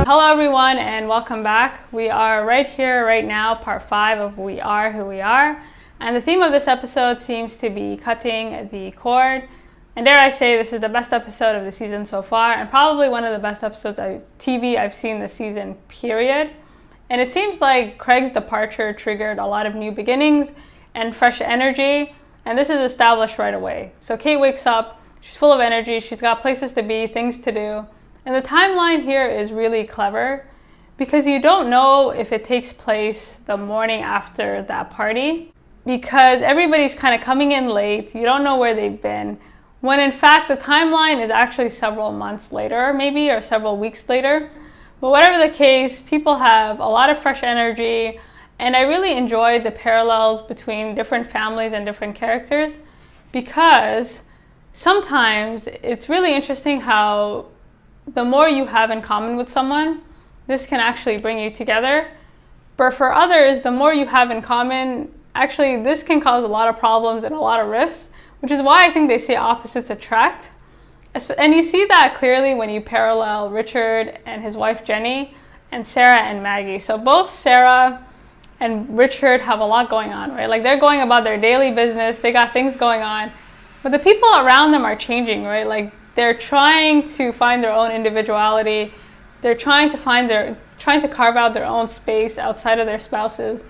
Hello everyone and welcome back. We are right here, right now, part 5 of We Are Who We Are. And the theme of this episode seems to be cutting the cord. And dare I say, this is the best episode of the season so far, and probably one of the best episodes of TV I've seen this season, period. And it seems like Craig's departure triggered a lot of new beginnings and fresh energy, and this is established right away. So Kate wakes up, she's full of energy, she's got places to be, things to do. And the timeline here is really clever because you don't know if it takes place the morning after that party because everybody's kind of coming in late. You don't know where they've been, when in fact the timeline is actually several months later maybe, or several weeks later. But whatever the case, people have a lot of fresh energy, and I really enjoyed the parallels between different families and different characters because sometimes it's really interesting how the more you have in common with someone, this can actually bring you together. But for others, the more you have in common, actually this can cause a lot of problems and a lot of rifts, which is why I think they say opposites attract. And you see that clearly when you parallel Richard and his wife Jenny and Sara and Maggie. So both Sara and Richard have a lot going on, right? Like they're going about their daily business, they got things going on, but the people around them are changing, right? Like they're trying to find their own individuality. They're trying to carve out their own space outside of their spouses.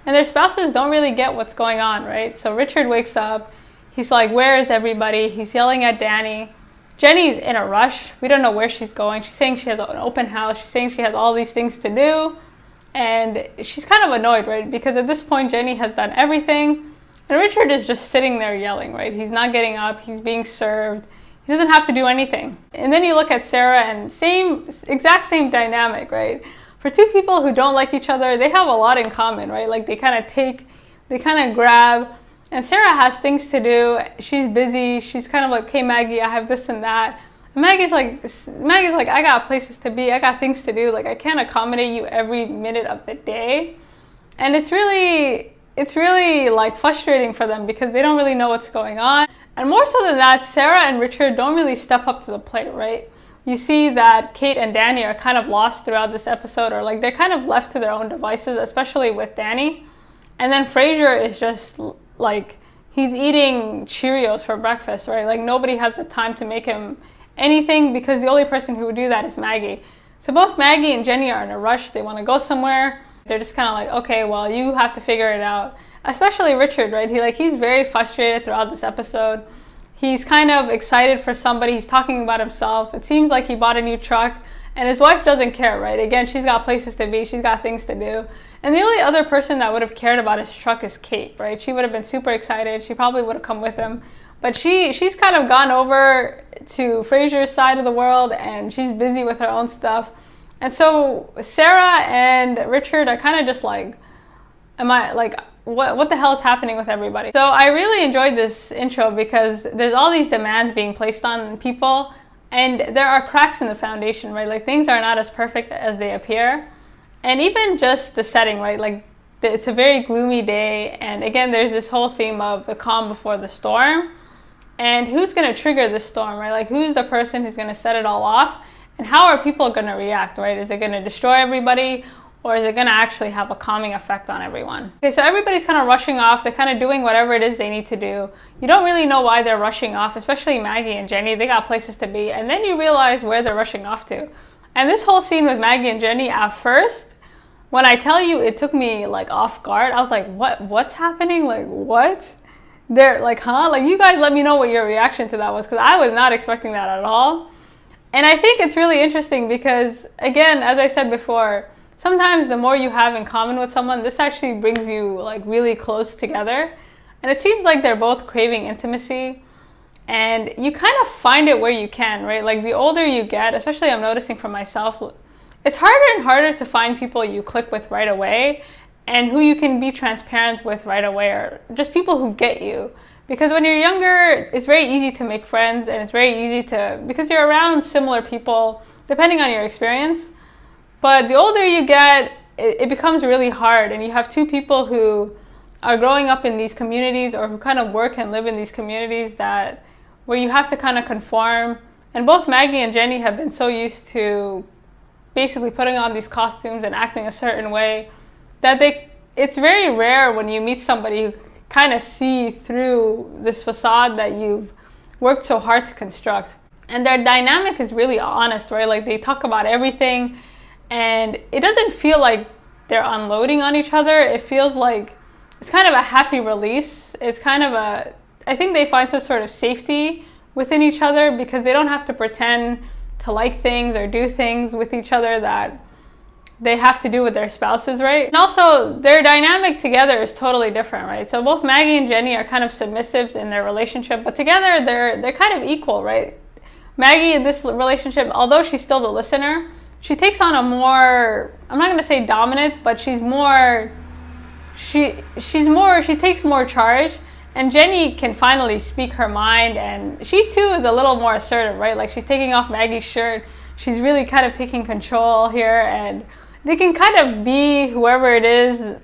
And their spouses don't really get what's going on, right? So Richard wakes up. He's like, where is everybody? He's yelling at Danny. Jenny's in a rush. We don't know where she's going. She's saying she has an open house. She's saying she has all these things to do. And she's kind of annoyed, right? Because at this point, Jenny has done everything. And Richard is just sitting there yelling, right? He's not getting up. He's being served. He doesn't have to do anything. And then you look at Sara and exact same dynamic, right? For two people who don't like each other, they have a lot in common, right? Like they kind of grab, and Sara has things to do. She's busy. She's kind of like, okay, Maggie, I have this and that. And Maggie's like, I got places to be. I got things to do. Like I can't accommodate you every minute of the day. And it's really like frustrating for them because they don't really know what's going on. And more so than that, Sara and Richard don't really step up to the plate, right? You see that Kate and Danny are kind of lost throughout this episode, or like they're kind of left to their own devices, especially with Danny. And then Fraser is just like, he's eating Cheerios for breakfast, right? Like nobody has the time to make him anything because the only person who would do that is Maggie. So both Maggie and Jenny are in a rush. They want to go somewhere. They're just kind of like, okay, well, you have to figure it out. Especially Richard, right? He's very frustrated throughout this episode. He's kind of excited for somebody. He's talking about himself. It seems like he bought a new truck, and his wife doesn't care, right? Again, she's got places to be. She's got things to do. And the only other person that would have cared about his truck is Kate, right? She would have been super excited. She probably would have come with him. But she's kind of gone over to Fraser's side of the world, and she's busy with her own stuff. And so Sara and Richard are kind of just like, what the hell is happening with everybody? So I really enjoyed this intro because there's all these demands being placed on people, and there are cracks in the foundation, right? Like things are not as perfect as they appear. And even just the setting, right? Like it's a very gloomy day, and again, there's this whole theme of the calm before the storm. And who's going to trigger the storm, right? Like who's the person who's going to set it all off? And how are people going to react, right? Is it going to destroy everybody, or is it going to actually have a calming effect on everyone? Okay, so everybody's kind of rushing off. They're kind of doing whatever it is they need to do. You don't really know why they're rushing off, especially Maggie and Jenny. They got places to be. And then you realize where they're rushing off to. And this whole scene with Maggie and Jenny, at first, when I tell you it took me like off guard, I was like, what's happening? Like, what? They're like, huh? Like, you guys let me know what your reaction to that was, because I was not expecting that at all. And I think it's really interesting because, again, as I said before, sometimes the more you have in common with someone, this actually brings you like really close together. And it seems like they're both craving intimacy, and you kind of find it where you can, right? Like the older you get, especially I'm noticing for myself, it's harder and harder to find people you click with right away and who you can be transparent with right away, or just people who get you. Because when you're younger, it's very easy to make friends, and it's very easy because you're around similar people, depending on your experience. But the older you get, it becomes really hard, and you have two people who are growing up in these communities, or who kind of work and live in these communities where you have to kind of conform. And both Maggie and Jenny have been so used to basically putting on these costumes and acting a certain way, that it's very rare when you meet somebody who kind of see through this facade that you've worked so hard to construct. And their dynamic is really honest, right? Like they talk about everything, and it doesn't feel like they're unloading on each other. It feels like it's kind of a happy release. It's kind of I think they find some sort of safety within each other because they don't have to pretend to like things or do things with each other that they have to do with their spouses, right? And also their dynamic together is totally different, right? So both Maggie and Jenny are kind of submissives in their relationship, but together they're kind of equal, right? Maggie in this relationship, although she's still the listener, she takes on a more, I'm not going to say dominant, but she takes more charge. And Jenny can finally speak her mind, and she too is a little more assertive, right? Like she's taking off Maggie's shirt. She's really kind of taking control here, and they can kind of be whoever it is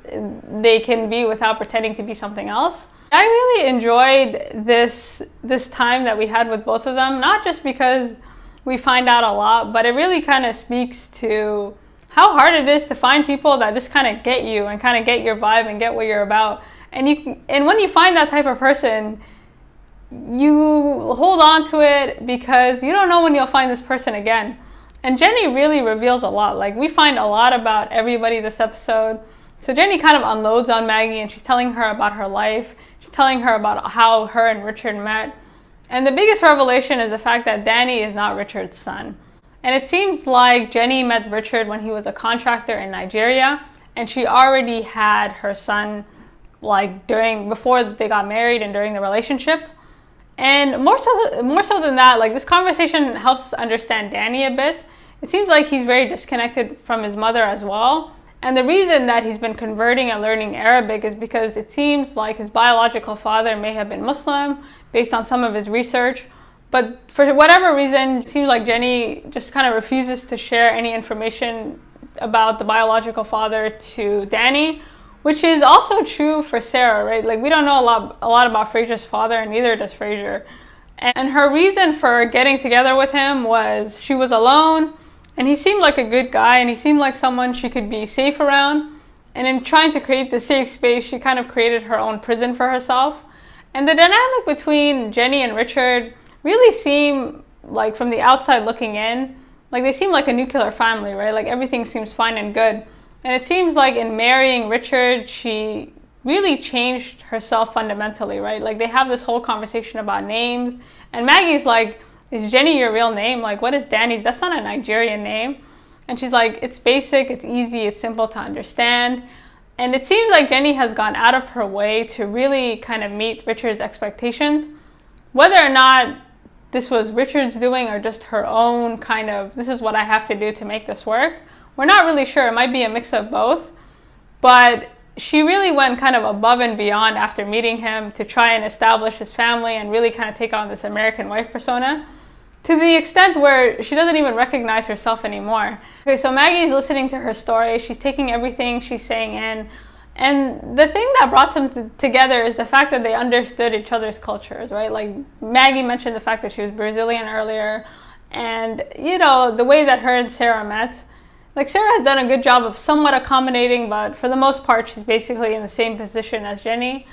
they can be without pretending to be something else. I really enjoyed this time that we had with both of them, not just because we find out a lot, but it really kind of speaks to how hard it is to find people that just kind of get you and kind of get your vibe and get what you're about. And when you find that type of person, you hold on to it because you don't know when you'll find this person again. And Jenny really reveals a lot. Like we find a lot about everybody this episode. So Jenny kind of unloads on Maggie, and she's telling her about her life. She's telling her about how her and Richard met. And the biggest revelation is the fact that Danny is not Richard's son. And it seems like Jenny met Richard when he was a contractor in Nigeria, and she already had her son like before they got married and during the relationship. And more so than that, like this conversation helps us understand Danny a bit. It seems like he's very disconnected from his mother as well. And the reason that he's been converting and learning Arabic is because it seems like his biological father may have been Muslim based on some of his research. But for whatever reason, it seems like Jenny just kind of refuses to share any information about the biological father to Danny, which is also true for Sara, right? Like we don't know a lot about Fraser's father, and neither does Fraser. And her reason for getting together with him was she was alone, and he seemed like a good guy, and he seemed like someone she could be safe around. And in trying to create the safe space, she kind of created her own prison for herself. And the dynamic between Jenny and Richard really seem like, from the outside looking in, like they seem like a nuclear family, right? Like everything seems fine and good. And it seems like in marrying Richard, she really changed herself fundamentally, right? Like they have this whole conversation about names, and Maggie's like, is Jenny your real name? Like, what is Danny's? That's not a Nigerian name. And she's like, it's basic, it's easy, it's simple to understand. And it seems like Jenny has gone out of her way to really kind of meet Richard's expectations. Whether or not this was Richard's doing or just her own kind of, this is what I have to do to make this work, we're not really sure. It might be a mix of both. But she really went kind of above and beyond after meeting him to try and establish his family and really kind of take on this American wife persona, to the extent where she doesn't even recognize herself anymore. Okay, so Maggie's listening to her story. She's taking everything she's saying in. And the thing that brought them together is the fact that they understood each other's cultures, right? Like Maggie mentioned the fact that she was Brazilian earlier. And, you know, the way that her and Sara met. Like Sara has done a good job of somewhat accommodating, but for the most part, she's basically in the same position as Jenny.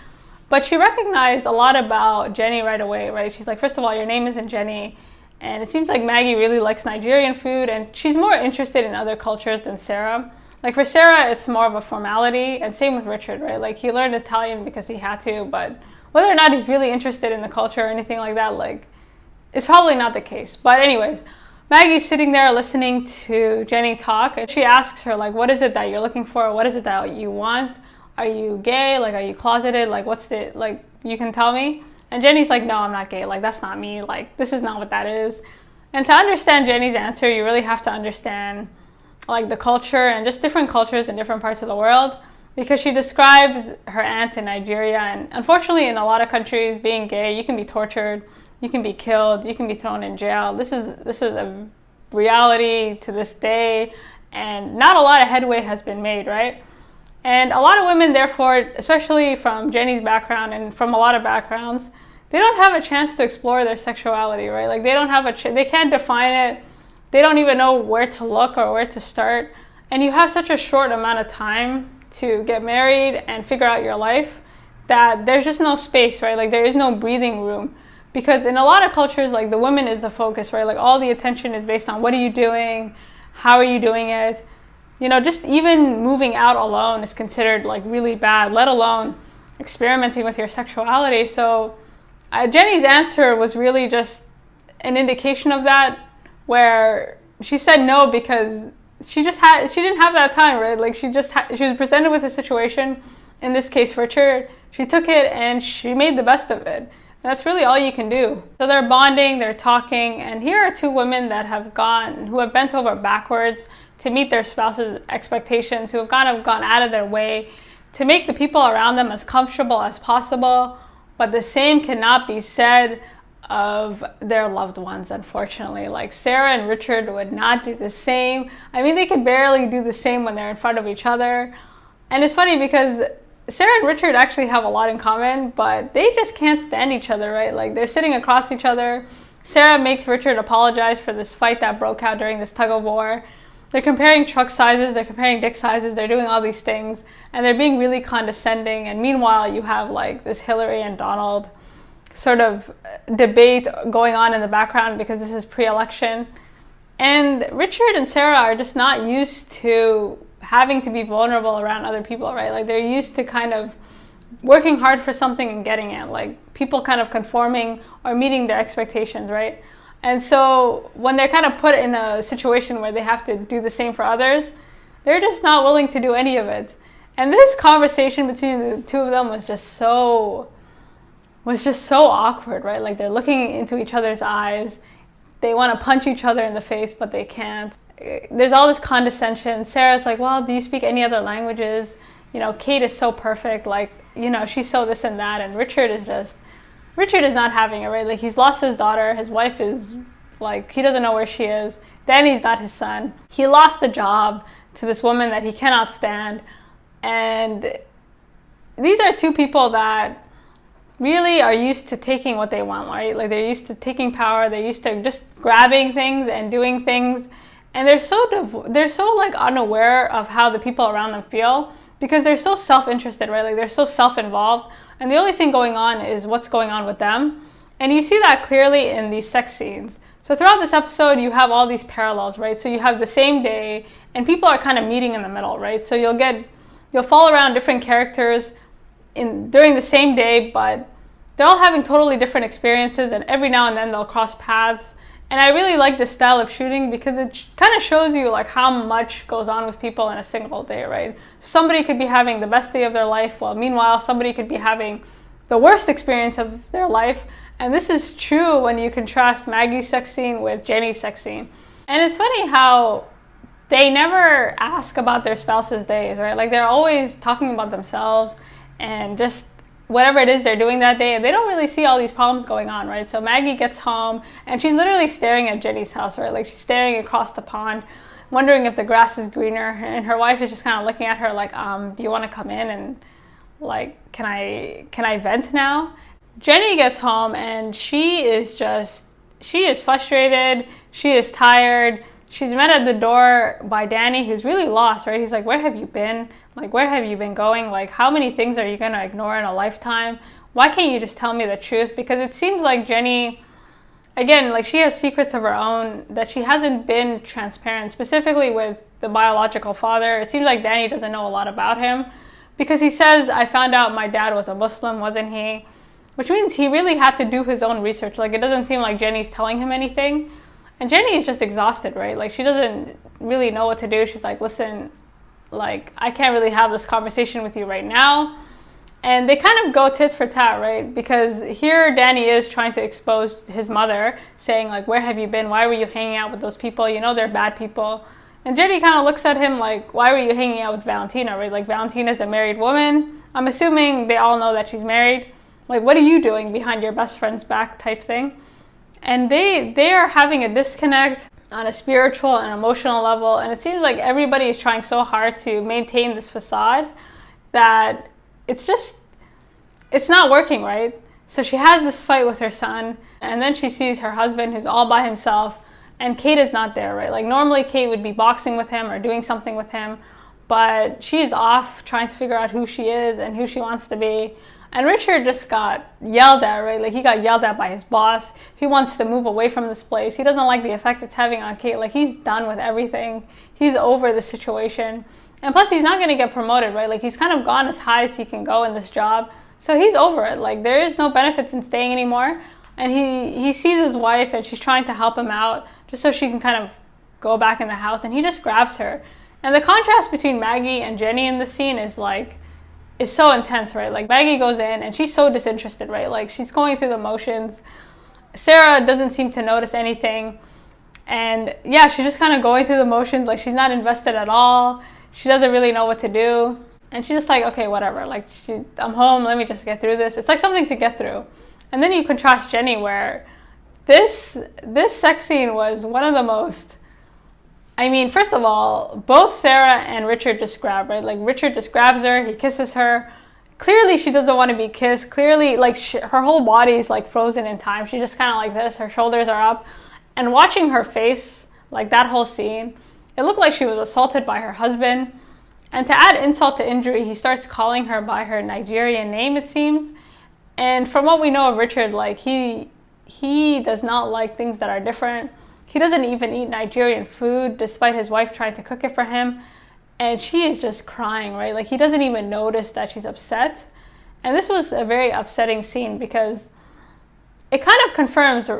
But she recognized a lot about Jenny right away, right? She's like, first of all, your name isn't Jenny. And it seems like Maggie really likes Nigerian food, and she's more interested in other cultures than Sara. Like for Sara, it's more of a formality, and same with Richard, right? Like he learned Italian because he had to, but whether or not he's really interested in the culture or anything like that, like, it's probably not the case. But anyways, Maggie's sitting there listening to Jenny talk, and she asks her, like, what is it that you're looking for? What is it that you want? Are you gay? Like, are you closeted? Like, you can tell me? And Jenny's like, no, I'm not gay. Like, that's not me. Like, this is not what that is. And to understand Jenny's answer, you really have to understand, like, the culture and just different cultures in different parts of the world, because she describes her aunt in Nigeria. And unfortunately, in a lot of countries, being gay, you can be tortured. You can be killed, you can be thrown in jail. This is a reality to this day, and not a lot of headway has been made, right? And a lot of women, therefore, especially from Jenny's background and from a lot of backgrounds, they don't have a chance to explore their sexuality, right? Like they don't have they can't define it. they don't even know where to look or where to start. And you have such a short amount of time to get married and figure out your life that there's just no space, right? Like there is no breathing room, because in a lot of cultures, like the woman is the focus, right? Like all the attention is based on what are you doing? How are you doing it? You know, just even moving out alone is considered like really bad, let alone experimenting with your sexuality. So Jenny's answer was really just an indication of that, where she said no because she didn't have that time, right? Like she was presented with a situation, in this case Richard. She took it and she made the best of it. That's really all you can do. So they're bonding, they're talking, and here are two women that have bent over backwards to meet their spouse's expectations, who have kind of gone out of their way to make the people around them as comfortable as possible. But the same cannot be said of their loved ones, unfortunately. Like Sara and Richard would not do the same. I mean, they could barely do the same when they're in front of each other. And it's funny because Sara and Richard actually have a lot in common, but they just can't stand each other, right? Like they're sitting across each other. Sara makes Richard apologize for this fight that broke out during this tug of war. They're comparing truck sizes, they're comparing dick sizes, they're doing all these things, and they're being really condescending. And meanwhile, you have like this Hillary and Donald sort of debate going on in the background, because this is pre-election. And Richard and Sara are just not used to having to be vulnerable around other people, right? Like they're used to kind of working hard for something and getting it, like people kind of conforming or meeting their expectations, right? And so when they're kind of put in a situation where they have to do the same for others, they're just not willing to do any of it. And this conversation between the two of them was just so awkward, right? Like they're looking into each other's eyes. They want to punch each other in the face, but they can't. There's all this condescension. Sarah's like, well, do you speak any other languages? You know, Kate is so perfect. Like, you know, she's so this and that. And Richard is not having it, right? Like he's lost his daughter. His wife is like, he doesn't know where she is. Danny's not his son. He lost a job to this woman that he cannot stand. And these are two people that really are used to taking what they want, right? Like they're used to taking power. They're used to just grabbing things and doing things. And they're so like unaware of how the people around them feel, because they're so self-interested, right? Like they're so self-involved, and the only thing going on is what's going on with them. And you see that clearly in these sex scenes. So throughout this episode, you have all these parallels, right? So you have the same day, and people are kind of meeting in the middle, right? So you'll follow around different characters during the same day, but they're all having totally different experiences, and every now and then they'll cross paths. And I really like this style of shooting because it kind of shows you like how much goes on with people in a single day, right? Somebody could be having the best day of their life, while meanwhile somebody could be having the worst experience of their life. And this is true when you contrast Maggie's sex scene with Jenny's sex scene. And it's funny how they never ask about their spouse's days, right? Like they're always talking about themselves and just whatever it is they're doing that day, and they don't really see all these problems going on, right? So Maggie gets home and she's literally staring at Jenny's house, right? Like she's staring across the pond, wondering if the grass is greener, and her wife is just kind of looking at her like, do you want to come in and like, can I vent now? Jenny gets home and she is frustrated, she is tired. She's met at the door by Danny, who's really lost, right? He's like, where have you been? Like, where have you been going? Like, how many things are you going to ignore in a lifetime? Why can't you just tell me the truth? Because it seems like Jenny, again, like she has secrets of her own that she hasn't been transparent, specifically with the biological father. It seems like Danny doesn't know a lot about him, because he says, I found out my dad was a Muslim, wasn't he? Which means he really had to do his own research. Like, it doesn't seem like Jenny's telling him anything. And Jenny is just exhausted, right? Like she doesn't really know what to do. She's like, listen, like I can't really have this conversation with you right now. And they kind of go tit for tat, right? Because here Danny is trying to expose his mother, saying like, where have you been? Why were you hanging out with those people? You know, they're bad people. And Jenny kind of looks at him like, why were you hanging out with Valentina, right? Like Valentina's a married woman. I'm assuming they all know that she's married. Like, what are you doing behind your best friend's back type thing? And they are having a disconnect on a spiritual and emotional level. And it seems like everybody is trying so hard to maintain this facade that it's not working, right? So she has this fight with her son, and then she sees her husband, who's all by himself, and Kate is not there, right? Like normally Kate would be boxing with him or doing something with him, but she's off trying to figure out who she is and who she wants to be. And Richard just got yelled at, right? Like he got yelled at by his boss. He wants to move away from this place. He doesn't like the effect it's having on Kate. Like he's done with everything. He's over the situation. And plus he's not going to get promoted, right? Like he's kind of gone as high as he can go in this job. So he's over it. Like there is no benefits in staying anymore. And he sees his wife and she's trying to help him out just so she can kind of go back in the house. And he just grabs her. And the contrast between Maggie and Jenny in this scene is so intense, right? Like Maggie goes in and she's so disinterested, right? Like she's going through the motions. Sara doesn't seem to notice anything. And yeah, she's just kind of going through the motions. Like she's not invested at all. She doesn't really know what to do. And she's just like, okay, whatever. Like I'm home. Let me just get through this. It's like something to get through. And then you contrast Jenny where this sex scene was one of the most, I mean, first of all, both Sara and Richard just grab, right? Like Richard just grabs her, he kisses her. Clearly she doesn't want to be kissed. Clearly, like her whole body is like frozen in time. She's just kind of like this, her shoulders are up. And watching her face, like that whole scene, it looked like she was assaulted by her husband. And to add insult to injury, he starts calling her by her Nigerian name, it seems. And from what we know of Richard, like he does not like things that are different. He doesn't even eat Nigerian food despite his wife trying to cook it for him. And she is just crying, right? Like he doesn't even notice that she's upset. And this was a very upsetting scene because it kind of confirms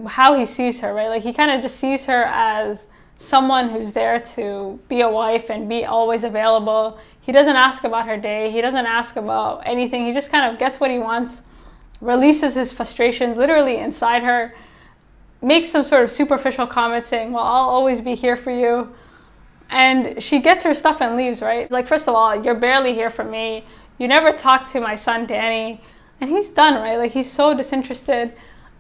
how he sees her, right? Like he kind of just sees her as someone who's there to be a wife and be always available. He doesn't ask about her day. He doesn't ask about anything. He just kind of gets what he wants, releases his frustration literally inside her, makes some sort of superficial comment saying, well, I'll always be here for you. And she gets her stuff and leaves, right? Like, first of all, you're barely here for me. You never talked to my son, Danny. And he's done, right? Like, he's so disinterested.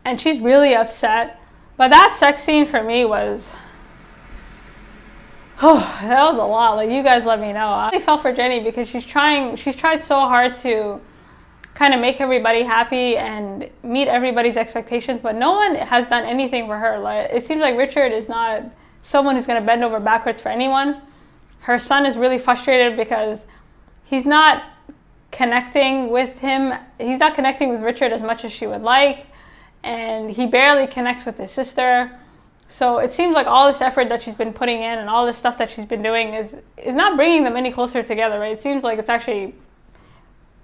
And she's really upset. But that sex scene for me was, oh, that was a lot. Like, you guys let me know. I really felt for Jenny because she's tried so hard to kind of make everybody happy and meet everybody's expectations, but no one has done anything for her. Like, it seems like Richard is not someone who's going to bend over backwards for anyone. Her son is really frustrated because he's not connecting with him. He's not connecting with Richard as much as she would like, and he barely connects with his sister. So it seems like all this effort that she's been putting in and all this stuff that she's been doing is not bringing them any closer together, right? It seems like it's actually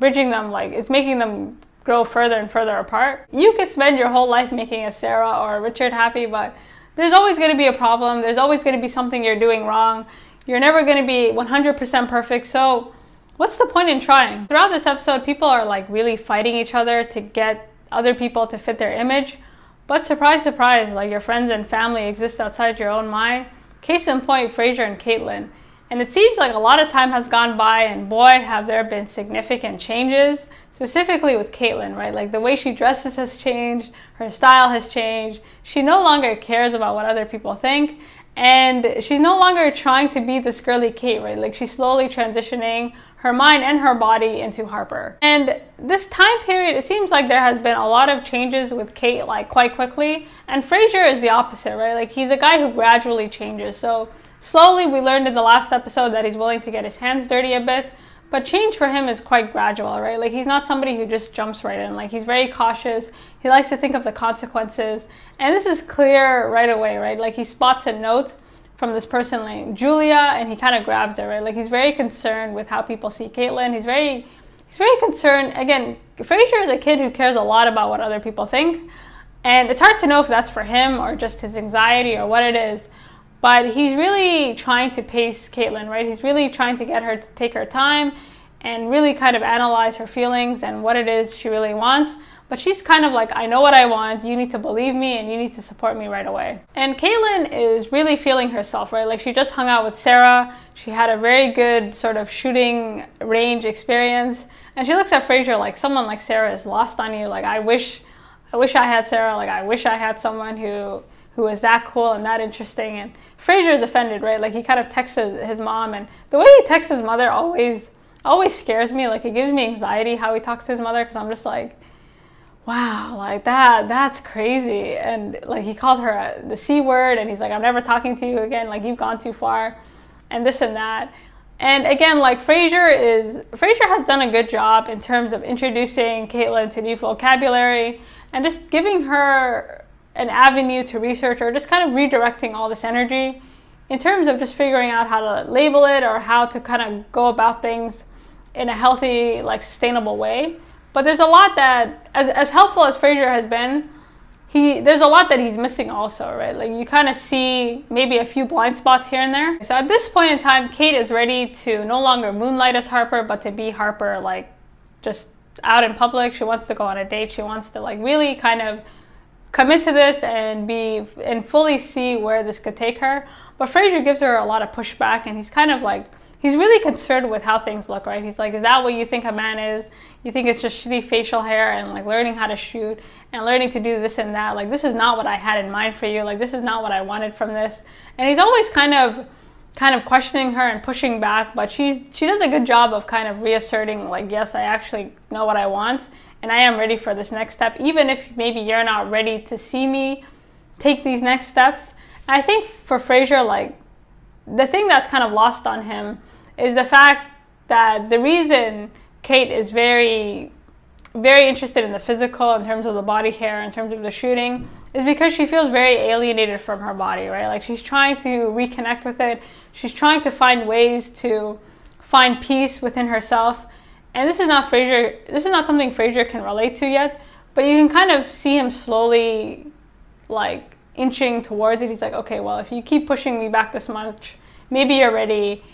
bridging them, like it's making them grow further and further apart. You could spend your whole life making a Sara or a Richard happy, but there's always going to be a problem. There's always going to be something you're doing wrong. You're never going to be 100% perfect. So what's the point in trying? Throughout this episode, people are like really fighting each other to get other people to fit their image. But surprise, surprise, like your friends and family exist outside your own mind. Case in point, Fraser and Caitlin. And it seems like a lot of time has gone by and boy, have there been significant changes, specifically with Caitlin, right? Like the way she dresses has changed, her style has changed. She no longer cares about what other people think. And she's no longer trying to be this girly Kate, right? Like she's slowly transitioning her mind and her body into Harper. And this time period, it seems like there has been a lot of changes with Kate, like quite quickly. And Fraser is the opposite, right? Like he's a guy who gradually changes. So slowly, we learned in the last episode that he's willing to get his hands dirty a bit, but change for him is quite gradual, right? Like he's not somebody who just jumps right in. Like he's very cautious. He likes to think of the consequences. And this is clear right away, right? Like he spots a note from this person named Julia and he kind of grabs it, right? Like he's very concerned with how people see Caitlin. He's very concerned. Again, Fraser is a kid who cares a lot about what other people think. And it's hard to know if that's for him or just his anxiety or what it is. But he's really trying to pace Caitlin, right? He's really trying to get her to take her time and really kind of analyze her feelings and what it is she really wants. But she's kind of like, I know what I want. You need to believe me and you need to support me right away. And Caitlin is really feeling herself, right? Like she just hung out with Sara. She had a very good sort of shooting range experience. And she looks at Fraser like someone like Sara is lost on you. Like, I wish I had Sara. Like, I wish I had someone who is that cool and that interesting. And Fraser is offended, right? Like he kind of texts his mom, and the way he texts his mother always scares me. Like it gives me anxiety how he talks to his mother, because I'm just like, wow, like that's crazy. And like he called her the C word, and he's like, I'm never talking to you again, like you've gone too far, and this and that. And again, like Fraser has done a good job in terms of introducing Caitlin to new vocabulary and just giving her an avenue to research, or just kind of redirecting all this energy in terms of just figuring out how to label it or how to kind of go about things in a healthy, like sustainable way. But there's a lot that, as helpful as Fraser has been, there's a lot that he's missing also, right? Like you kind of see maybe a few blind spots here and there. So at this point in time, Kate is ready to no longer moonlight as Harper, but to be Harper, like just out in public. She wants to go on a date. She wants to like really kind of commit to this and fully see where this could take her. But Fraser gives her a lot of pushback, and he's kind of like, he's really concerned with how things look, right? He's like, is that what you think a man is? You think it's just shitty facial hair and like learning how to shoot and learning to do this and that? Like, this is not what I had in mind for you. Like, this is not what I wanted from this. And he's always kind of questioning her and pushing back, but she does a good job of kind of reasserting like, yes, I actually know what I want and I am ready for this next step, even if maybe you're not ready to see me take these next steps. And I think for Fraser, like the thing that's kind of lost on him is the fact that the reason Kate is very, very interested in the physical in terms of the body hair, in terms of the shooting, is because she feels very alienated from her body, right? Like she's trying to reconnect with it. She's trying to find ways to find peace within herself. And this is not something Fraser can relate to yet, but you can kind of see him slowly like inching towards it. He's like, okay, well, if you keep pushing me back this much, maybe you're ready.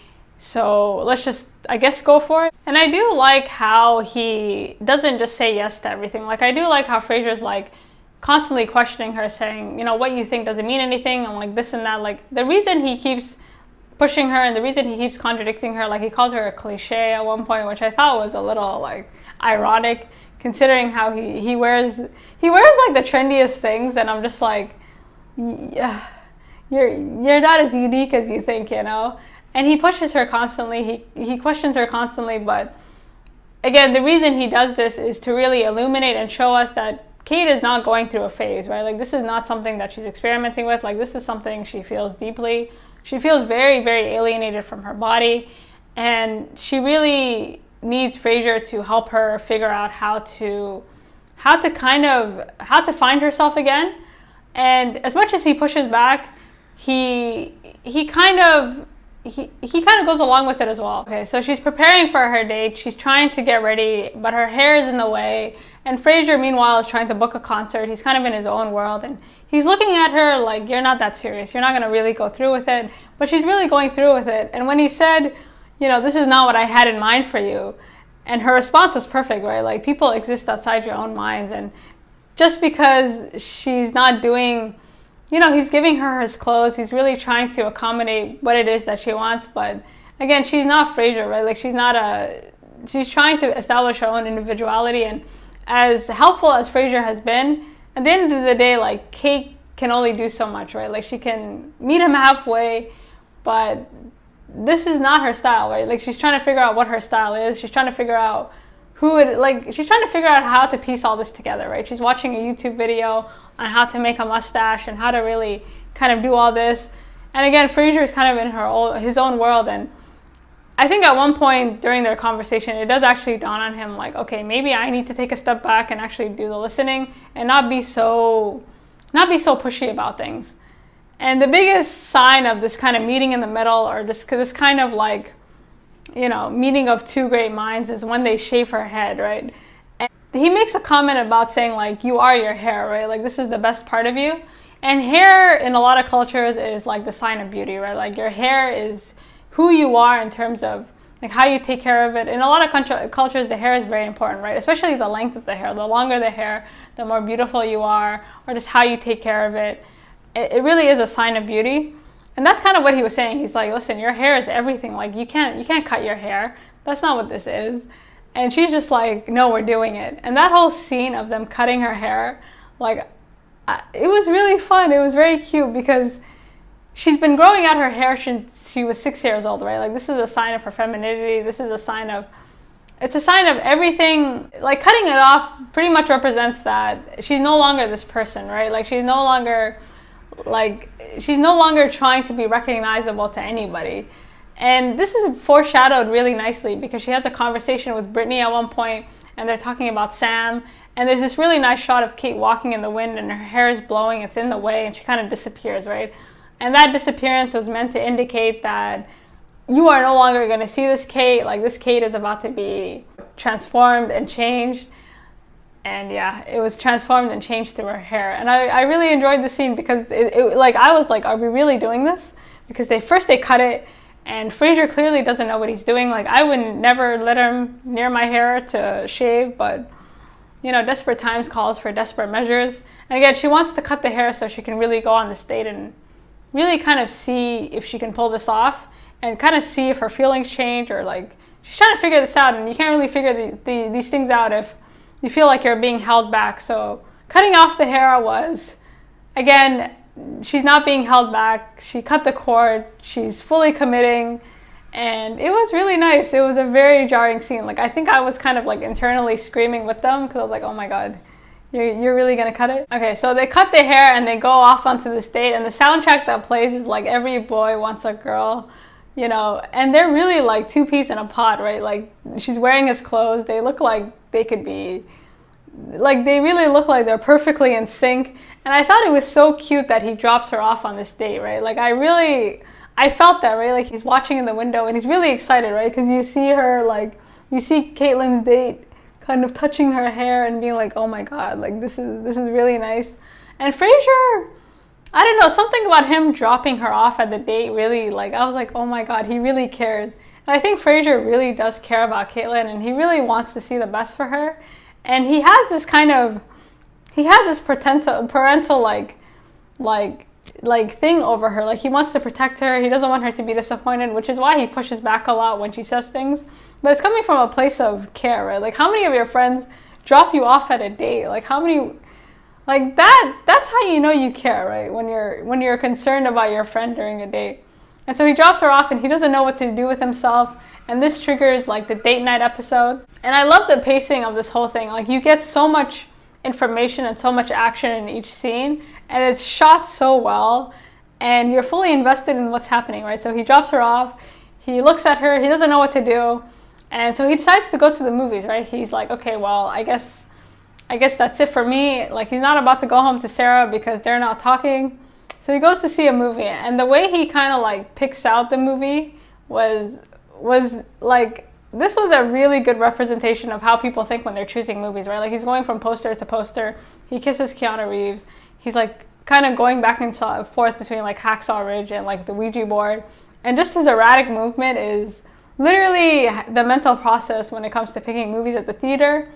So let's just, I guess, go for it. And I do like how he doesn't just say yes to everything. Like I do like how Fraser's like constantly questioning her, saying, you know, what you think doesn't mean anything, and like this and that. Like the reason he keeps pushing her and the reason he keeps contradicting her, like he calls her a cliche at one point, which I thought was a little like ironic considering how he wears like the trendiest things, and I'm just like, yeah, you're not as unique as you think, you know. And he pushes her constantly, he questions her constantly, but again, the reason he does this is to really illuminate and show us that Kate is not going through a phase, right? Like this is not something that she's experimenting with. Like this is something she feels deeply. She feels very, very alienated from her body, and she really needs Fraser to help her figure out how to find herself again. And as much as he pushes back, he kind of goes along with it as well. Okay, so she's preparing for her date. She's trying to get ready, but her hair is in the way. And Fraser, meanwhile, is trying to book a concert. He's kind of in his own world, and he's looking at her like, you're not that serious. You're not going to really go through with it. But she's really going through with it. And when he said, you know, this is not what I had in mind for you, and her response was perfect, right? Like people exist outside your own minds, and just because she's not doing, you know, he's giving her his clothes. He's really trying to accommodate what it is that she wants. But again, she's not Fraser, right? Like she's trying to establish her own individuality. And as helpful as Fraser has been, at the end of the day, like Kate can only do so much, right? Like she can meet him halfway, but this is not her style, right? Like she's trying to figure out what her style is. She's trying to figure out she's trying to figure out how to piece all this together, right? She's watching a YouTube video on how to make a mustache and how to really kind of do all this. And again, Fraser is kind of in his own world. And I think at one point during their conversation, it does actually dawn on him like, okay, maybe I need to take a step back and actually do the listening and not be so pushy about things. And the biggest sign of this kind of meeting in the middle, or this kind of like, you know, meeting of two great minds, is when they shave her head, right? And he makes a comment about saying like, you are your hair, right? Like this is the best part of you. And hair in a lot of cultures is like the sign of beauty, right? Like your hair is who you are in terms of like how you take care of it. In a lot of cultures, the hair is very important, right? Especially the length of the hair. The longer the hair, the more beautiful you are, or just how you take care of it. It really is a sign of beauty. And that's kind of what he was saying. He's like, listen, your hair is everything. Like you can't cut your hair. That's not what this is. And she's just like, no, we're doing it. And that whole scene of them cutting her hair, like it was really fun. It was very cute because she's been growing out her hair since she was 6 years old, right? Like this is a sign of her femininity. This is a sign of it's a sign of everything, like cutting it off pretty much represents that she's no longer this person, right? Like she's no longer trying to be recognizable to anybody. And this is foreshadowed really nicely because she has a conversation with Brittany at one point, and they're talking about Sam, and there's this really nice shot of Kate walking in the wind and her hair is blowing, it's in the way, and she kind of disappears, right? And that disappearance was meant to indicate that you are no longer going to see this Kate, like this Kate is about to be transformed and changed. And yeah, it was transformed and changed through her hair. And I really enjoyed the scene because like I was like, are we really doing this? Because they cut it, and Fraser clearly doesn't know what he's doing. Like I would never let him near my hair to shave, but you know, desperate times calls for desperate measures. And again, she wants to cut the hair so she can really go on this date and really kind of see if she can pull this off and kind of see if her feelings change, or like she's trying to figure this out, and you can't really figure these things out if you feel like you're being held back. So cutting off the hair was, again, she's not being held back. She cut the cord. She's fully committing, and it was really nice. It was a very jarring scene. Like I think I was kind of like internally screaming with them because I was like, oh my God, you're really gonna cut it? Okay, so they cut the hair and they go off onto this date, and the soundtrack that plays is like Every Boy Wants a Girl, you know, and they're really like two peas in a pod, right? Like she's wearing his clothes. They look like they could be, like they really look like they're perfectly in sync. And I thought it was so cute that he drops her off on this date, right? Like I felt that, right? Like he's watching in the window and he's really excited, right? Because you see her, like you see Caitlin's date kind of touching her hair and being like, oh my God, like this is really nice. And Fraser, I don't know, something about him dropping her off at the date really, like, I was like, oh my God, he really cares. And I think Fraser really does care about Caitlin, and he really wants to see the best for her. And he has this parental like thing over her. Like he wants to protect her. He doesn't want her to be disappointed, which is why he pushes back a lot when she says things. But it's coming from a place of care, right? Like how many of your friends drop you off at a date? Like how many... Like that's how you know you care, right? When you're concerned about your friend during a date. And so he drops her off and he doesn't know what to do with himself. And this triggers like the date night episode. And I love the pacing of this whole thing. Like you get so much information and so much action in each scene, and it's shot so well, and you're fully invested in what's happening, right? So he drops her off, he looks at her, he doesn't know what to do. And so he decides to go to the movies, right? He's like, okay, well, I guess that's it for me. Like he's not about to go home to Sara because they're not talking. So he goes to see a movie, and the way he kind of like picks out the movie was like, this was a really good representation of how people think when they're choosing movies, right? Like he's going from poster to poster. He kisses Keanu Reeves. He's like kind of going back and forth between like Hacksaw Ridge and like the Ouija board. And just his erratic movement is literally the mental process when it comes to picking movies at the theater.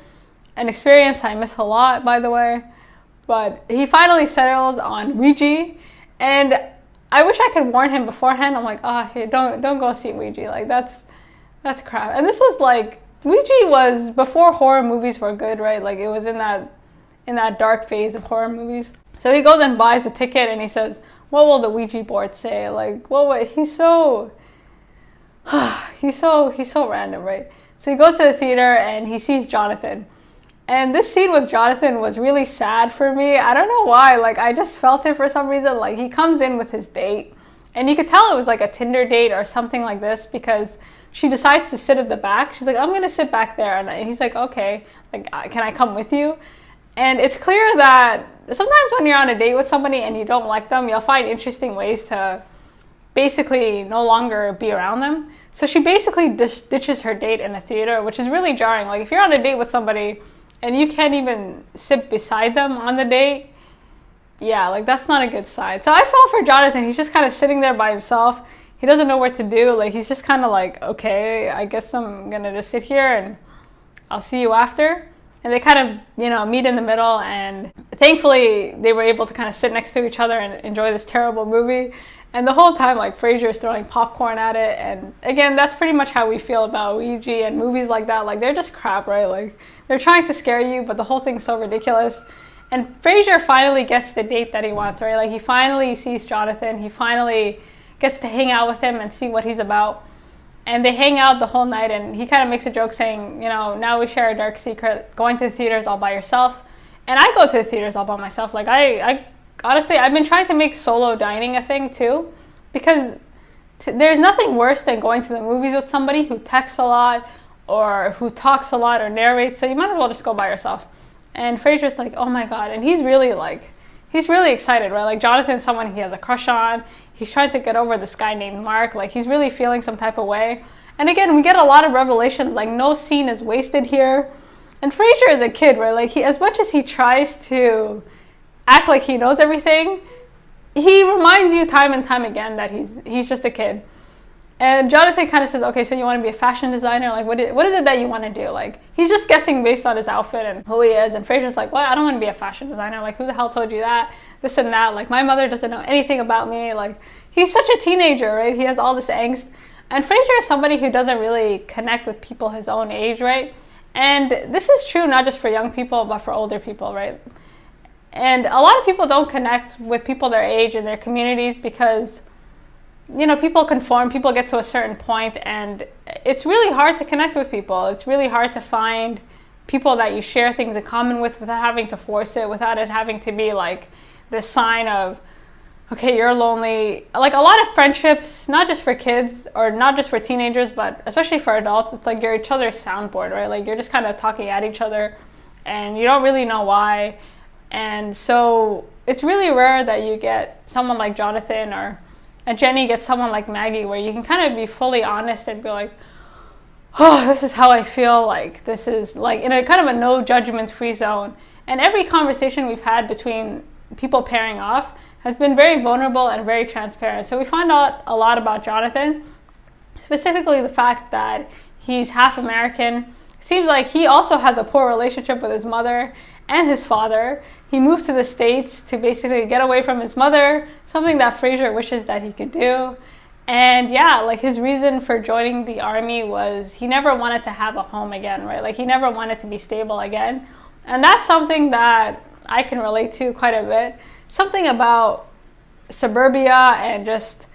An experience I miss a lot, by the way. But he finally settles on Ouija, and I wish I could warn him beforehand. I'm like, hey, don't go see Ouija. Like that's crap. And this was like, Ouija was before horror movies were good, right? Like it was in that dark phase of horror movies. So he goes and buys a ticket and he says, what will the Ouija board say? Like, he's so random, right? So he goes to the theater and he sees Jonathan. And this scene with Jonathan was really sad for me. I don't know why. Like, I just felt it for some reason. Like, he comes in with his date, and you could tell it was like a Tinder date or something like this, because she decides to sit at the back. She's like, I'm going to sit back there. And he's like, okay, like, can I come with you? And it's clear that sometimes when you're on a date with somebody and you don't like them, you'll find interesting ways to basically no longer be around them. So she basically ditches her date in a theater, which is really jarring. Like, if you're on a date with somebody and you can't even sit beside them on the date, yeah, like that's not a good sign. So I felt for Jonathan. He's just kind of sitting there by himself. He doesn't know what to do. Like, he's just kind of like, okay, I guess I'm gonna just sit here and I'll see you after. And they kind of, meet in the middle, and thankfully they were able to kind of sit next to each other and enjoy this terrible movie. And the whole time, like, Fraser is throwing popcorn at it. And again, that's pretty much how we feel about Ouija and movies like that. Like, they're just crap, right? Like, they're trying to scare you, but the whole thing's so ridiculous. And Fraser finally gets the date that he wants, right? Like, he finally sees Jonathan. He finally gets to hang out with him and see what he's about. And they hang out the whole night, and he kind of makes a joke saying, you know, now we share a dark secret, going to the theaters all by yourself. And I go to the theaters all by myself. Like, I honestly, I've been trying to make solo dining a thing too, because there's nothing worse than going to the movies with somebody who texts a lot or who talks a lot or narrates, so you might as well just go by yourself. And Fraser's like, oh my God, and he's really excited, right? Like, Jonathan's someone he has a crush on. He's trying to get over this guy named Mark. Like, he's really feeling some type of way. And again, we get a lot of revelations. Like, no scene is wasted here. And Fraser is a kid, right? Like, as much as he tries to act like he knows everything, he reminds you time and time again that he's just a kid. And Jonathan kind of says, okay, so you want to be a fashion designer? Like, what is it that you want to do? Like, he's just guessing based on his outfit and who he is. And Fraser's like, well, I don't want to be a fashion designer. Like, who the hell told you that? This and that. Like, my mother doesn't know anything about me. Like, he's such a teenager, right? He has all this angst. And Fraser is somebody who doesn't really connect with people his own age, right? And this is true not just for young people, but for older people, right? And a lot of people don't connect with people their age in their communities because, you know, people conform, people get to a certain point, and it's really hard to connect with people. It's really hard to find people that you share things in common with without having to force it, without it having to be like this sign of, okay, you're lonely. Like, a lot of friendships, not just for kids or not just for teenagers, but especially for adults, it's like you're each other's soundboard, right? Like, you're just kind of talking at each other and you don't really know why. And so it's really rare that you get someone like Jonathan or Jenny gets someone like Maggie where you can kind of be fully honest and be like, oh, this is how I feel. Like, this is like in a kind of a no judgment free zone. And every conversation we've had between people pairing off has been very vulnerable and very transparent. So we find out a lot about Jonathan, specifically the fact that he's half American. It seems like he also has a poor relationship with his mother and his father. He moved to the States to basically get away from his mother, something that Fraser wishes that he could do. And yeah, like, his reason for joining the army was he never wanted to have a home again, right? Like, he never wanted to be stable again. And that's something that I can relate to quite a bit. Something about suburbia and just,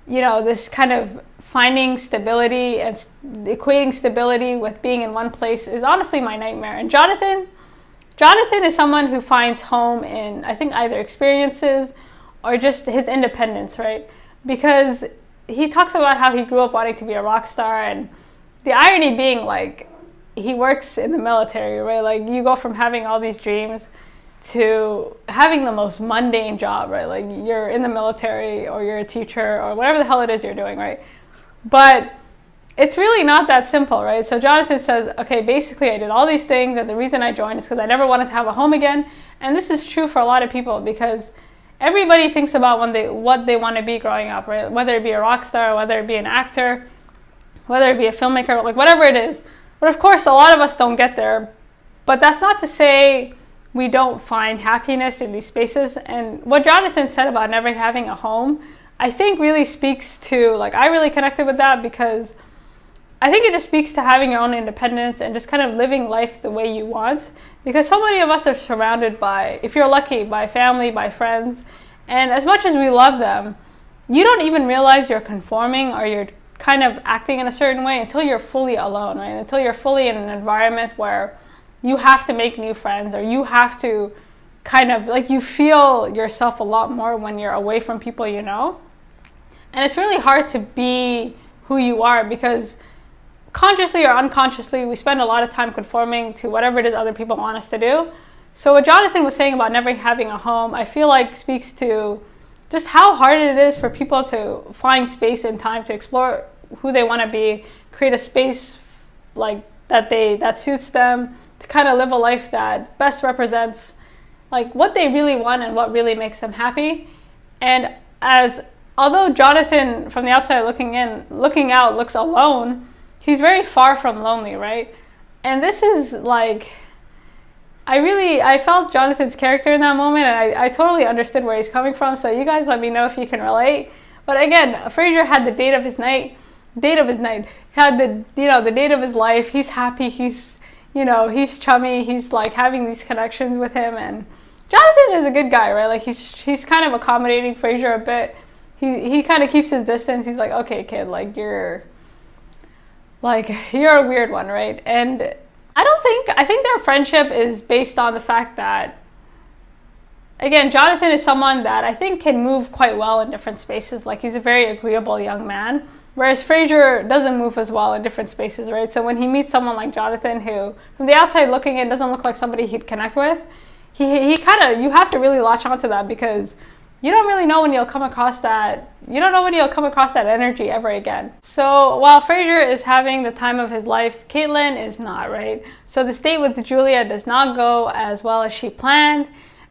you know, this kind of finding stability and equating stability with being in one place is honestly my nightmare. And Jonathan is someone who finds home in, I think, either experiences or just his independence, right? Because he talks about how he grew up wanting to be a rock star, and the irony being, like, he works in the military, right? Like, you go from having all these dreams to having the most mundane job, right? Like, you're in the military or you're a teacher or whatever the hell it is you're doing, right? But it's really not that simple, right? So Jonathan says, okay, basically I did all these things, and the reason I joined is because I never wanted to have a home again. And this is true for a lot of people because everybody thinks about what they want to be growing up, right? Whether it be a rock star, whether it be an actor, whether it be a filmmaker, like whatever it is. But of course, a lot of us don't get there. But that's not to say we don't find happiness in these spaces. And what Jonathan said about never having a home, I think really speaks to, like, I really connected with that because I think it just speaks to having your own independence and just kind of living life the way you want. Because so many of us are surrounded by, if you're lucky, by family, by friends. And as much as we love them, you don't even realize you're conforming or you're kind of acting in a certain way until you're fully alone, right? Until you're fully in an environment where you have to make new friends, or you have to kind of, like, you feel yourself a lot more when you're away from people you know. And it's really hard to be who you are because consciously or unconsciously, we spend a lot of time conforming to whatever it is other people want us to do. So what Jonathan was saying about never having a home, I feel like speaks to just how hard it is for people to find space and time to explore who they want to be, create a space like that suits them, to kind of live a life that best represents like what they really want and what really makes them happy. And although Jonathan from the outside looking out looks alone, he's very far from lonely, right? And this is like, I felt Jonathan's character in that moment, and I totally understood where he's coming from. So you guys let me know if you can relate. But again, Fraser had the date of his night. He had the date of his life. He's happy. He's chummy. He's like having these connections with him. And Jonathan is a good guy, right? Like he's kind of accommodating Fraser a bit. He kind of keeps his distance. He's like, okay, kid, like you're like, you're a weird one, right? And I think their friendship is based on the fact that, again, Jonathan is someone that I think can move quite well in different spaces. Like, he's a very agreeable young man, whereas Fraser doesn't move as well in different spaces, right? So when he meets someone like Jonathan, who from the outside looking in doesn't look like somebody he'd connect with, he kind of, you have to really latch onto that, because you don't really know when you'll come across that. You don't know when you'll come across that energy ever again. So while Fraser is having the time of his life, Caitlin is not, right? So this date with Julia does not go as well as she planned.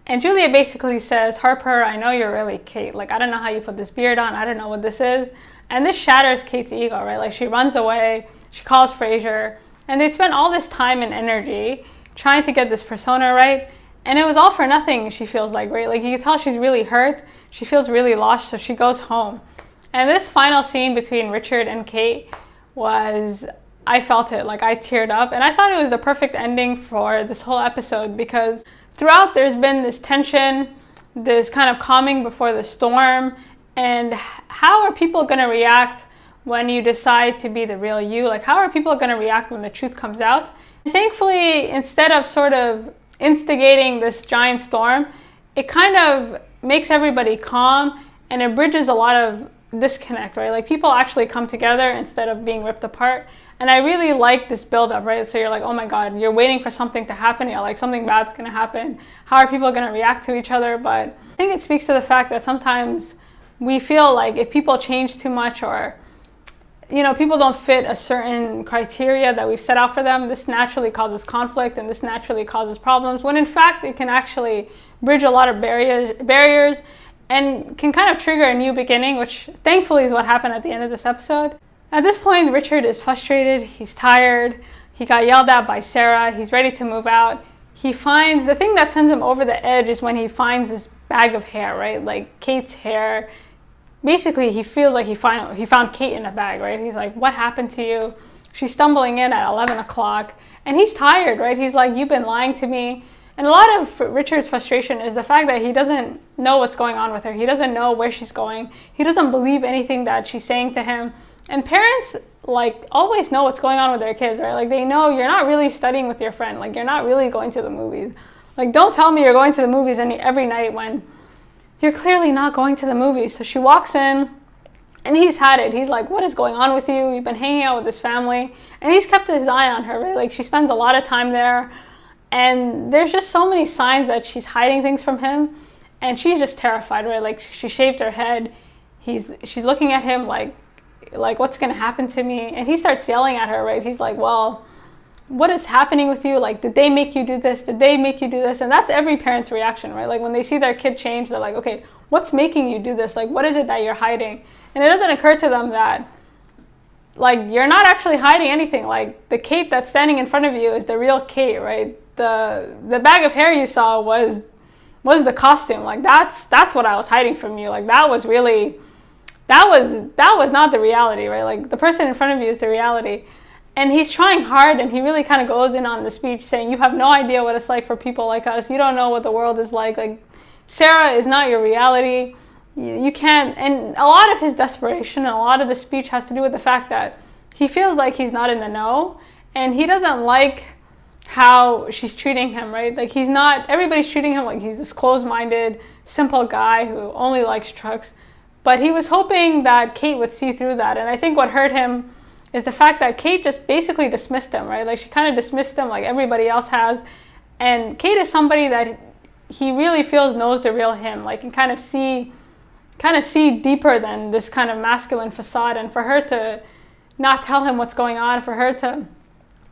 And Julia basically says, Harper, I know you're really Kate. Like, I don't know how you put this beard on. I don't know what this is. And this shatters Kate's ego, right? Like, she runs away. She calls Fraser. And they spent all this time and energy trying to get this persona right. And it was all for nothing, she feels like, right? Like, you can tell she's really hurt. She feels really lost, so she goes home. And this final scene between Richard and Kate was, I felt it. Like, I teared up. And I thought it was the perfect ending for this whole episode, because throughout there's been this tension, this kind of calming before the storm. And how are people going to react when you decide to be the real you? Like, how are people going to react when the truth comes out? And thankfully, instead of sort of instigating this giant storm, it kind of makes everybody calm, and it bridges a lot of disconnect, right? Like, people actually come together instead of being ripped apart. And I really like this build-up, right? So you're like, oh my God, you're waiting for something to happen. You're like, something bad's gonna happen. How are people gonna react to each other? But I think it speaks to the fact that sometimes we feel like if people change too much, or people don't fit a certain criteria that we've set out for them, this naturally causes conflict and this naturally causes problems, when in fact it can actually bridge a lot of barriers and can kind of trigger a new beginning, which thankfully is what happened at the end of this episode. At this point, Richard is frustrated, he's tired, he got yelled at by Sara, he's ready to move out. He finds, the thing that sends him over the edge is when he finds this bag of hair, right? Like, Kate's hair. Basically, he feels like he found Kate in a bag, right? He's like, what happened to you? She's stumbling in at 11 o'clock. And he's tired, right? He's like, you've been lying to me. And a lot of Richard's frustration is the fact that he doesn't know what's going on with her. He doesn't know where she's going. He doesn't believe anything that she's saying to him. And parents, like, always know what's going on with their kids, right? Like, they know you're not really studying with your friend. Like, you're not really going to the movies. Like, don't tell me you're going to the movies every night when you're clearly not going to the movies. So she walks in, and he's had it. He's like, what is going on with you? You've been hanging out with this family. And he's kept his eye on her, right? Like, she spends a lot of time there. And there's just so many signs that she's hiding things from him. And she's just terrified, right? Like, she shaved her head. She's looking at him like what's going to happen to me? And he starts yelling at her, right? He's like, well, what is happening with you? Like, did they make you do this? Did they make you do this? And that's every parent's reaction, right? Like, when they see their kid change, they're like, okay, what's making you do this? Like, what is it that you're hiding? And it doesn't occur to them that, like, you're not actually hiding anything. Like, the Kate that's standing in front of you is the real Kate, right? The bag of hair you saw was the costume. Like, that's what I was hiding from you. Like, that was not the reality, right? Like, the person in front of you is the reality. And he's trying hard, and he really kind of goes in on the speech saying, you have no idea what it's like for people like us. You don't know what the world is like. Like, Sara is not your reality. You can't. And a lot of his desperation and a lot of the speech has to do with the fact that he feels like he's not in the know, and he doesn't like how she's treating him, right? Like, everybody's treating him like he's this closed-minded, simple guy who only likes trucks. But he was hoping that Kate would see through that. And I think what hurt him is the fact that Kate just basically dismissed him, right? Like, she kind of dismissed him like everybody else has. And Kate is somebody that he really feels knows the real him, like, can kind of see deeper than this kind of masculine facade. And for her to not tell him what's going on,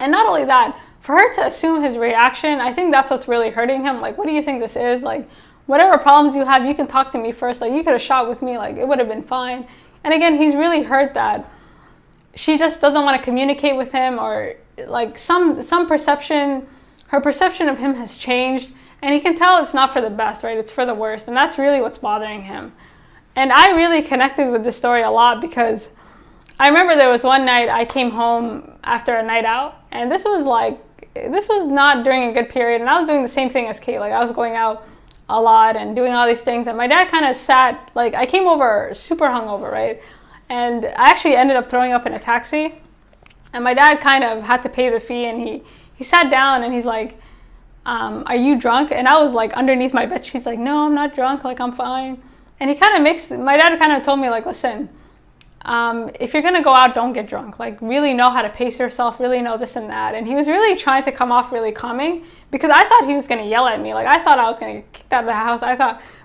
and not only that, for her to assume his reaction, I think that's what's really hurting him. Like, what do you think this is? Like, whatever problems you have, you can talk to me first. Like, you could have shot with me. Like, it would have been fine. And again, he's really hurt that she just doesn't want to communicate with him, or like her perception of him has changed, and he can tell it's not for the best, right? It's for the worst. And that's really what's bothering him. And I really connected with this story a lot, because I remember there was one night I came home after a night out, and this was not during a good period, and I was doing the same thing as Kate. Like, I was going out a lot and doing all these things, and my dad kind of sat, like, I came over super hungover, right? And I actually ended up throwing up in a taxi. And my dad kind of had to pay the fee, and he sat down and he's like, are you drunk? And I was like underneath my bed. She's like, no, I'm not drunk. Like, I'm fine. And my dad kind of told me like, listen, if you're going to go out, don't get drunk. Like, really know how to pace yourself, really know this and that. And he was really trying to come off really calming, because I thought he was going to yell at me. Like, I thought I was going to get kicked out of the house.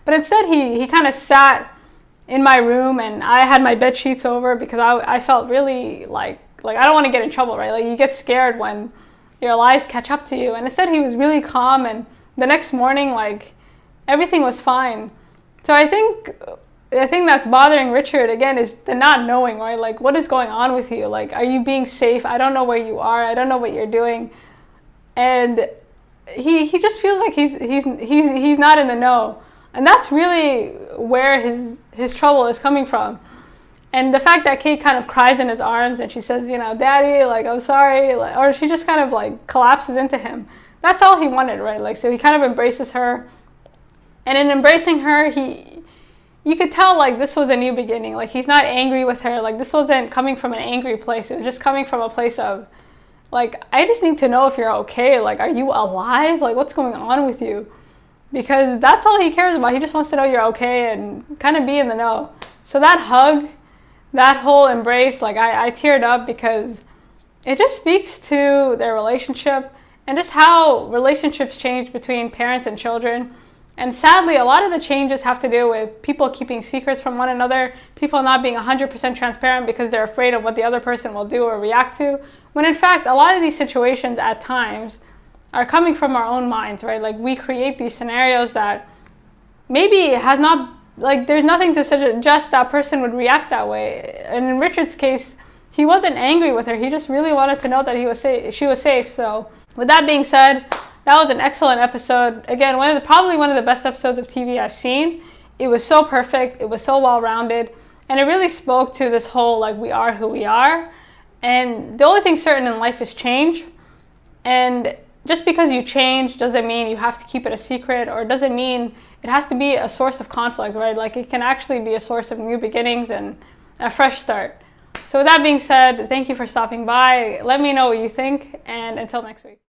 But instead he kind of sat in my room, and I had my bed sheets over, because I felt really like I don't want to get in trouble, right? Like, you get scared when your lies catch up to you. And instead he was really calm, and the next morning, like, everything was fine. So I think the thing that's bothering Richard, again, is the not knowing, right? Like, what is going on with you? Like, are you being safe? I don't know where you are. I don't know what you're doing. And he just feels like he's not in the know. And that's really where his trouble is coming from. And the fact that Kate kind of cries in his arms and she says, you know, Daddy, like, I'm sorry, or she just kind of like collapses into him. That's all he wanted, right? Like, so he kind of embraces her. And in embracing her, you could tell like this was a new beginning. Like, he's not angry with her. Like, this wasn't coming from an angry place. It was just coming from a place of like, I just need to know if you're okay. Like, are you alive? Like, what's going on with you? Because that's all he cares about. He just wants to know you're okay and kind of be in the know. So that hug, that whole embrace, like, I teared up, because it just speaks to their relationship and just how relationships change between parents and children. And sadly, a lot of the changes have to do with people keeping secrets from one another, people not being 100% transparent because they're afraid of what the other person will do or react to, when in fact, a lot of these situations at times are coming from our own minds, right? Like, we create these scenarios that maybe has not, like, there's nothing to suggest that person would react that way. And in Richard's case, he wasn't angry with her. He just really wanted to know that she was safe. So with that being said, that was an excellent episode. Again, probably one of the best episodes of TV I've seen. It was so perfect. It was so well-rounded. And it really spoke to this whole, like, we are who we are. And the only thing certain in life is change. And just because you change doesn't mean you have to keep it a secret, or doesn't mean it has to be a source of conflict, right? Like, it can actually be a source of new beginnings and a fresh start. So with that being said, thank you for stopping by. Let me know what you think, and until next week.